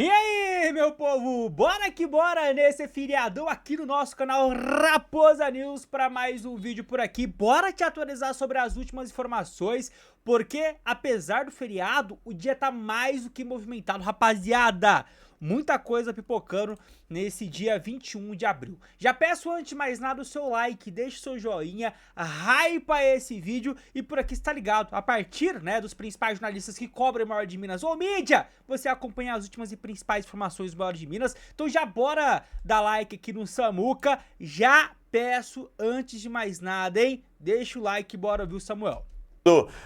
E aí, meu povo, bora que bora nesse feriadão aqui no nosso canal Raposa News para mais um vídeo por aqui. Bora te atualizar sobre as últimas informações, porque apesar do feriado, o dia tá mais do que movimentado, rapaziada. Muita coisa pipocando nesse dia 21 de abril. Já peço antes de mais nada o seu like, deixe o seu joinha, hypa esse vídeo e por aqui está ligado. A partir, dos principais jornalistas que cobrem o Maior de Minas ou mídia, você acompanha as últimas e principais informações do Maior de Minas. Então já bora dar like aqui no Samuca. Já peço antes de mais nada, hein? Deixa o like e bora ouvir o Samuel.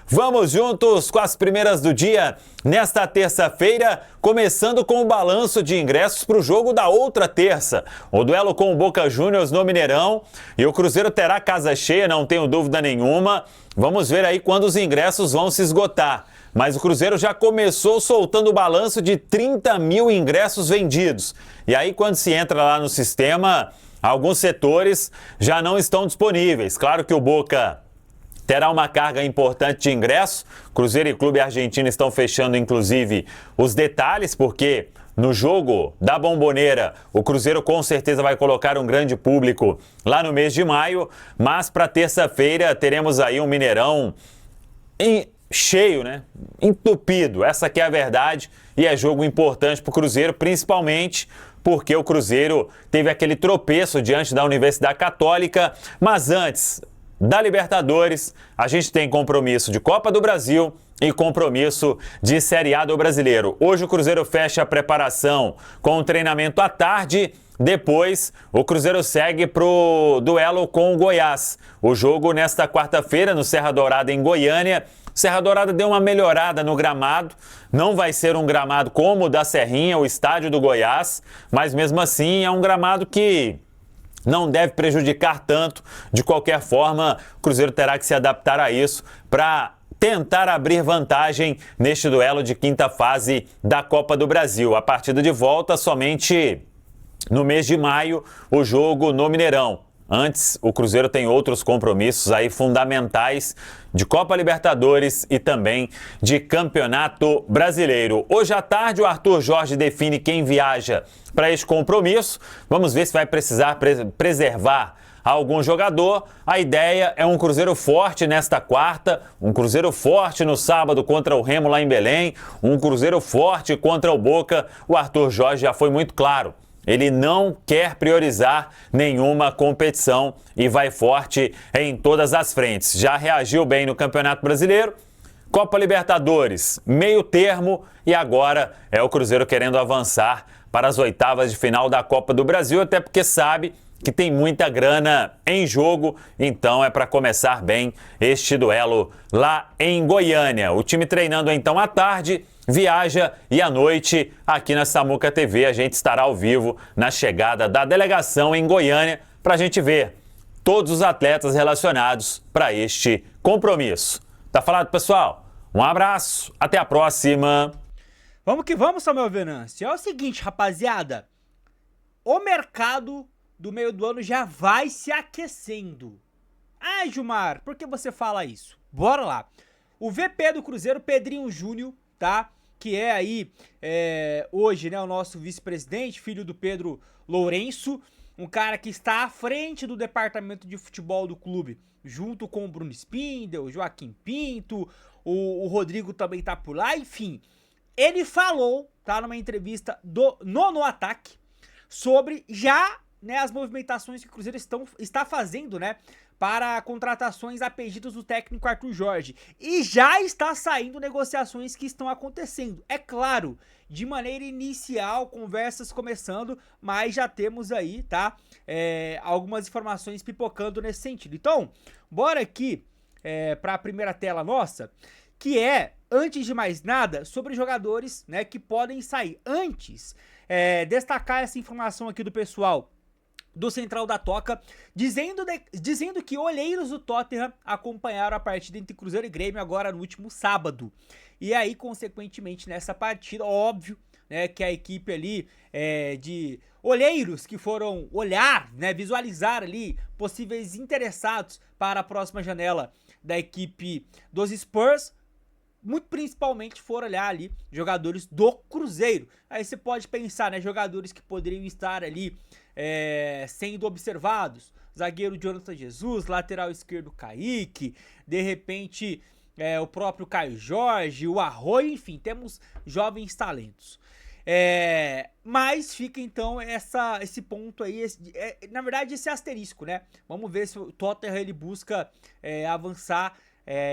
Vamos juntos com as primeiras do dia nesta terça-feira, começando com o balanço de ingressos para o jogo da outra terça. O duelo com o Boca Juniors no Mineirão, e o Cruzeiro terá casa cheia, não tenho dúvida nenhuma. Vamos ver aí quando os ingressos vão se esgotar. Mas o Cruzeiro já começou soltando o balanço de 30 mil ingressos vendidos. E aí quando se entra lá no sistema, alguns setores já não estão disponíveis. Claro que o Boca terá uma carga importante de ingresso. Cruzeiro e Clube Argentino estão fechando, inclusive, os detalhes, porque no jogo da Bombonera, o Cruzeiro com certeza vai colocar um grande público lá no mês de maio, mas para terça-feira teremos aí um Mineirão cheio, entupido. Essa que é a verdade, e é jogo importante para o Cruzeiro, principalmente porque o Cruzeiro teve aquele tropeço diante da Universidade Católica, mas antes da Libertadores, a gente tem compromisso de Copa do Brasil e compromisso de Série A do Brasileiro. Hoje o Cruzeiro fecha a preparação com o treinamento à tarde. Depois, o Cruzeiro segue pro duelo com o Goiás. O jogo nesta quarta-feira no Serra Dourada, em Goiânia. Serra Dourada deu uma melhorada no gramado. Não vai ser um gramado como o da Serrinha, o estádio do Goiás, mas mesmo assim é um gramado que não deve prejudicar tanto. De qualquer forma, o Cruzeiro terá que se adaptar a isso para tentar abrir vantagem neste duelo de quinta fase da Copa do Brasil. A partida de volta somente no mês de maio, o jogo no Mineirão. Antes, o Cruzeiro tem outros compromissos aí fundamentais de Copa Libertadores e também de Campeonato Brasileiro. Hoje à tarde, o Arthur Jorge define quem viaja para este compromisso. Vamos ver se vai precisar preservar algum jogador. A ideia é um Cruzeiro forte nesta quarta, um Cruzeiro forte no sábado contra o Remo lá em Belém, um Cruzeiro forte contra o Boca. O Arthur Jorge já foi muito claro. Ele não quer priorizar nenhuma competição e vai forte em todas as frentes. Já reagiu bem no Campeonato Brasileiro, Copa Libertadores, meio termo, e agora é o Cruzeiro querendo avançar para as oitavas de final da Copa do Brasil, até porque sabe que tem muita grana em jogo, então é para começar bem este duelo lá em Goiânia. O time treinando então à tarde, viaja, e à noite aqui na Samuca TV a gente estará ao vivo na chegada da delegação em Goiânia para a gente ver todos os atletas relacionados para este compromisso. Tá falado, pessoal? Um abraço, até a próxima. Vamos que vamos, Samuel Venâncio. É o seguinte, rapaziada, o mercado do meio do ano já vai se aquecendo. Ah, Gilmar, por que você fala isso? Bora lá. O VP do Cruzeiro, Pedrinho Júnior, tá? Que é aí, hoje, o nosso vice-presidente, filho do Pedro Lourenço, um cara que está à frente do departamento de futebol do clube, junto com o Bruno Spindel, Joaquim Pinto, o Rodrigo também tá por lá, enfim. Ele falou, tá, numa entrevista no Ataque, sobre já, as movimentações que o Cruzeiro está fazendo, para contratações a pedidos do técnico Arthur Jorge. E já está saindo negociações que estão acontecendo. É claro, de maneira inicial, conversas começando, mas já temos aí, tá? Algumas informações pipocando nesse sentido. Então, bora aqui para a primeira tela nossa, que é, antes de mais nada, sobre jogadores, que podem sair. Antes, destacar essa informação aqui do pessoal do Central da Toca, dizendo que olheiros do Tottenham acompanharam a partida entre Cruzeiro e Grêmio agora no último sábado. E aí, consequentemente, nessa partida, óbvio, que a equipe ali de olheiros que foram olhar, visualizar ali possíveis interessados para a próxima janela da equipe dos Spurs, muito principalmente for olhar ali jogadores do Cruzeiro. Aí você pode pensar, né, jogadores que poderiam estar ali sendo observados. Zagueiro Jonathan Jesus, lateral esquerdo Kaique, de repente o próprio Caio Jorge, o Arroio, enfim, temos jovens talentos. Mas fica então esse ponto aí, na verdade esse asterisco, né? Vamos ver se o Tottenham ele busca avançar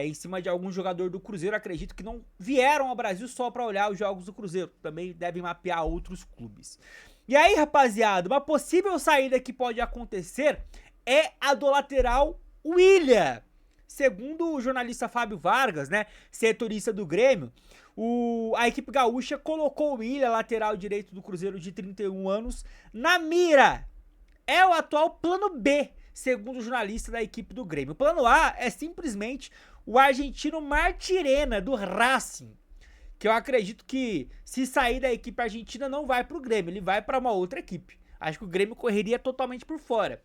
em cima de algum jogador do Cruzeiro. Acredito que não vieram ao Brasil só para olhar os jogos do Cruzeiro, também devem mapear outros clubes. E aí, rapaziada, uma possível saída que pode acontecer é a do lateral William. Segundo o jornalista Fábio Vargas, né, setorista do Grêmio, a equipe gaúcha colocou o William, lateral direito do Cruzeiro de 31 anos, na mira. É o atual plano B, segundo o jornalista da equipe do Grêmio. O plano A é simplesmente o argentino Martirena, do Racing, que eu acredito que, se sair da equipe argentina, não vai pro Grêmio, ele vai para uma outra equipe. Acho que o Grêmio correria totalmente por fora.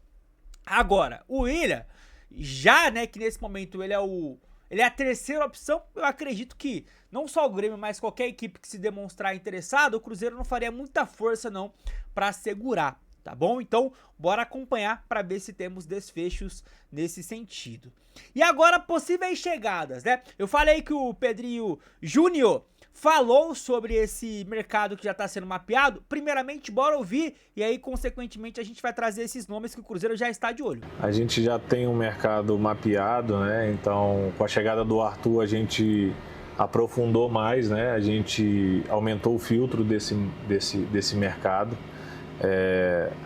Agora, o William, já, né, que nesse momento ele é a terceira opção, eu acredito que não só o Grêmio, mas qualquer equipe que se demonstrar interessado, o Cruzeiro não faria muita força não para segurar, tá bom? Então, bora acompanhar para ver se temos desfechos nesse sentido. E agora, possíveis chegadas, né? Eu falei que o Pedrinho Júnior falou sobre esse mercado que já está sendo mapeado. Primeiramente, bora ouvir e aí, consequentemente, a gente vai trazer esses nomes que o Cruzeiro já está de olho. A gente já tem um mercado mapeado, né? Então, com a chegada do Arthur, a gente aprofundou mais, né? A gente aumentou o filtro desse mercado.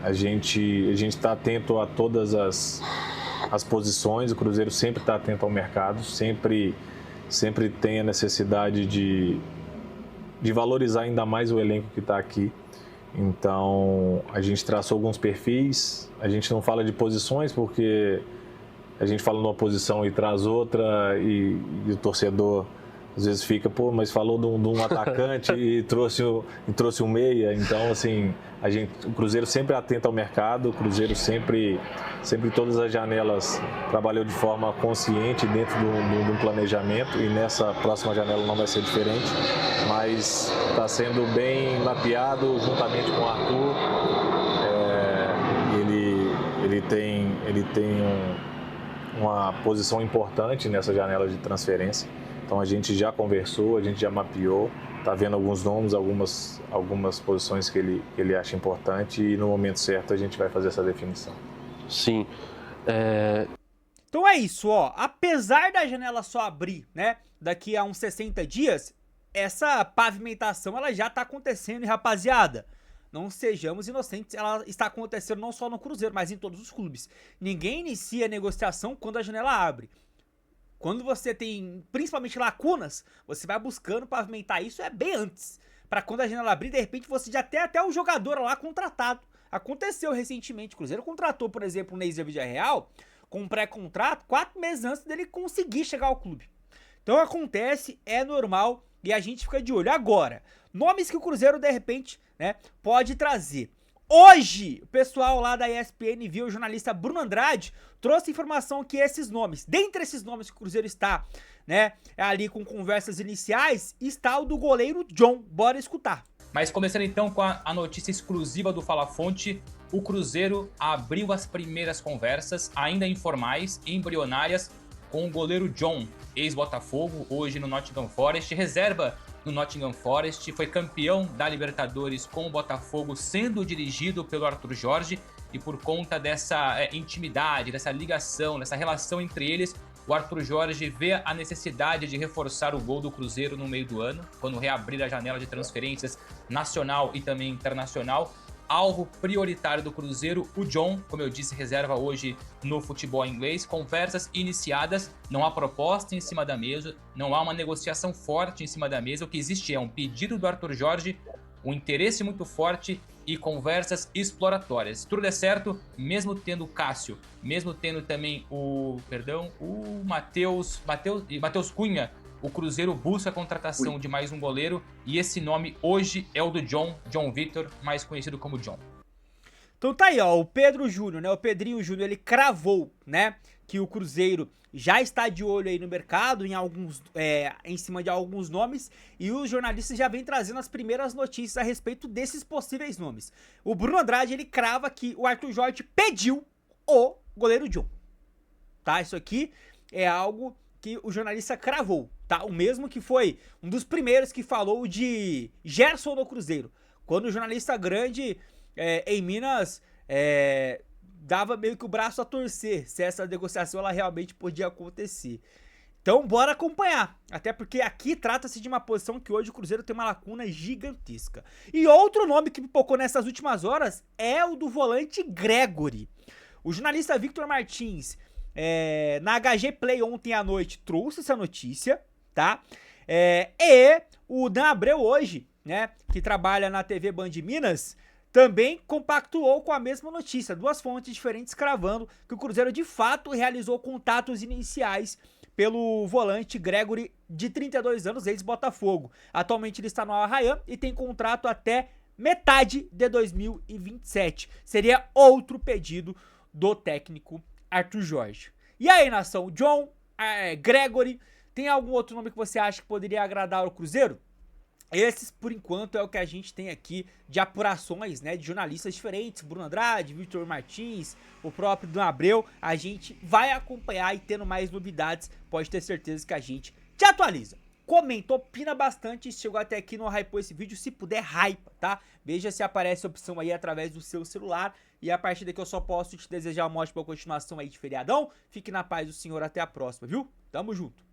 A gente está atento a todas as posições. O Cruzeiro sempre está atento ao mercado, sempre tem a necessidade de valorizar ainda mais o elenco que está aqui. Então, a gente traçou alguns perfis. A gente não fala de posições porque a gente fala numa posição e traz outra, e o torcedor às vezes fica, pô, mas falou de um atacante e trouxe um meia. Então, assim, o Cruzeiro sempre atento ao mercado, o Cruzeiro sempre todas as janelas trabalhou de forma consciente dentro de um planejamento, e nessa próxima janela não vai ser diferente, mas está sendo bem mapeado juntamente com o Arthur. Ele tem uma posição importante nessa janela de transferência. Então a gente já conversou, a gente já mapeou, está vendo alguns nomes, algumas posições que ele acha importante, e no momento certo a gente vai fazer essa definição. Sim. Então é isso, ó. Apesar da janela só abrir, né, daqui a uns 60 dias, essa pavimentação ela já tá acontecendo, e rapaziada, não sejamos inocentes, ela está acontecendo não só no Cruzeiro, mas em todos os clubes. Ninguém inicia a negociação quando a janela abre. Quando você tem, principalmente, lacunas, você vai buscando pavimentar isso bem antes. Para quando a janela abrir, de repente, você já tem até o jogador lá contratado. Aconteceu recentemente, o Cruzeiro contratou, por exemplo, o Neisser Villarreal com um pré-contrato 4 meses antes dele conseguir chegar ao clube. Então acontece, é normal, e a gente fica de olho. Agora, nomes que o Cruzeiro, de repente, né, pode trazer. Hoje, o pessoal lá da ESPN viu, o jornalista Bruno Andrade trouxe informação que esses nomes, dentre esses nomes que o Cruzeiro está, né, ali com conversas iniciais, está o do goleiro John. Bora escutar. Mas começando então com a notícia exclusiva do Fala Fonte, o Cruzeiro abriu as primeiras conversas, ainda informais, embrionárias, com o goleiro John, ex-Botafogo, hoje no Nottingham Forest, reserva no Nottingham Forest, foi campeão da Libertadores com o Botafogo, sendo dirigido pelo Arthur Jorge, e por conta dessa intimidade, dessa ligação, dessa relação entre eles, o Arthur Jorge vê a necessidade de reforçar o gol do Cruzeiro no meio do ano, quando reabrir a janela de transferências nacional e também internacional. Alvo prioritário do Cruzeiro, o John, como eu disse, reserva hoje no futebol inglês. Conversas iniciadas, não há proposta em cima da mesa, não há uma negociação forte em cima da mesa. O que existe é um pedido do Arthur Jorge, um interesse muito forte e conversas exploratórias. Se tudo der certo, mesmo tendo o Cássio, mesmo tendo também o Matheus Cunha, o Cruzeiro busca a contratação de mais um goleiro, e esse nome hoje é o do John Vitor, mais conhecido como John. Então tá aí, ó, o Pedro Júnior, né, o Pedrinho Júnior, ele cravou, né, que o Cruzeiro já está de olho aí no mercado, em cima de alguns nomes, e os jornalistas já vêm trazendo as primeiras notícias a respeito desses possíveis nomes. O Bruno Andrade, ele crava que o Arthur Jorge pediu o goleiro John, tá? Isso aqui é algo que o jornalista cravou, tá? O mesmo que foi um dos primeiros que falou de Gerson no Cruzeiro, quando o jornalista grande em Minas dava meio que o braço a torcer se essa negociação ela realmente podia acontecer. Então bora acompanhar, até porque aqui trata-se de uma posição que hoje o Cruzeiro tem uma lacuna gigantesca. E outro nome que pipocou nessas últimas horas é o do volante Gregory. O jornalista Victor Martins, na HG Play ontem à noite, trouxe essa notícia, tá? E o Dan Abreu hoje, né, que trabalha na TV Band Minas, também compactuou com a mesma notícia, duas fontes diferentes cravando que o Cruzeiro de fato realizou contatos iniciais pelo volante Gregory, de 32 anos, ex-Botafogo. Atualmente ele está no Al-Rayyan e tem contrato até metade de 2027. Seria outro pedido do técnico Arthur Jorge. E aí, nação, John, Gregory, tem algum outro nome que você acha que poderia agradar ao Cruzeiro? Esses, por enquanto, é o que a gente tem aqui de apurações, né, de jornalistas diferentes, Bruno Andrade, Victor Martins, o próprio Dan Abreu. A gente vai acompanhar e tendo mais novidades, pode ter certeza que a gente te atualiza. Comenta, opina bastante, se chegou até aqui, não hypou esse vídeo, se puder, hypa, tá? Veja se aparece a opção aí através do seu celular. E a partir daqui eu só posso te desejar uma ótima continuação aí de feriadão. Fique na paz do Senhor, até a próxima, viu? Tamo junto.